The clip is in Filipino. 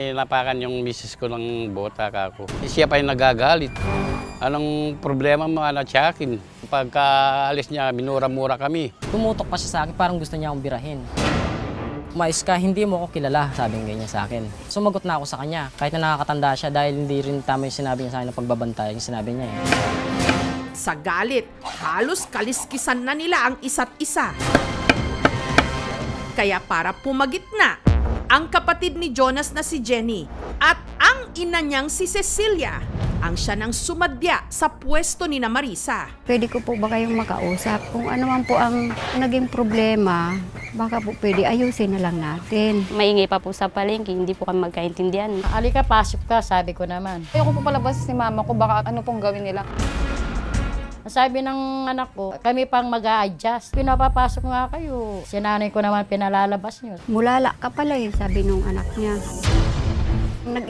Napakan yung misis ko ng bota kako. Siya pa yung nagagalit. Anong problema mga natsakin? Pagka alis niya, minura-mura kami. Tumutok pa siya sa akin, parang gusto niya akong birahin. Umayos ka, hindi mo ako kilala, sabi ng ganyan sa akin. Sumagot na ako sa kanya, kahit na nakakatanda siya dahil hindi rin tama yung sinabi niya sa akin na pagbabantay, yung sinabi niya eh. Sa galit, halos kaliskisan na nila ang isa't isa. Kaya para pumagitna, ang kapatid ni Jonas na si Jenny at ang ina niyang si Cecilia ang siya nang sumadya sa pwesto ni na Marisa. Pwede ko po ba kayong makausap? Kung ano man po ang naging problema, baka po pwede ayusin na lang natin. Maingay pa po sa palengke, hindi po kami magkaintindihan. Alika, pasok ka, sabi ko naman. Ayoko po palabas si mama ko, baka ano pong gawin nila. Sabi ng anak ko, kami pang mag-a-adjust. Pinapapasok nga kayo. Sinanay ko naman pinalalabas niyo. Mulala ka pala sabi nung anak niya.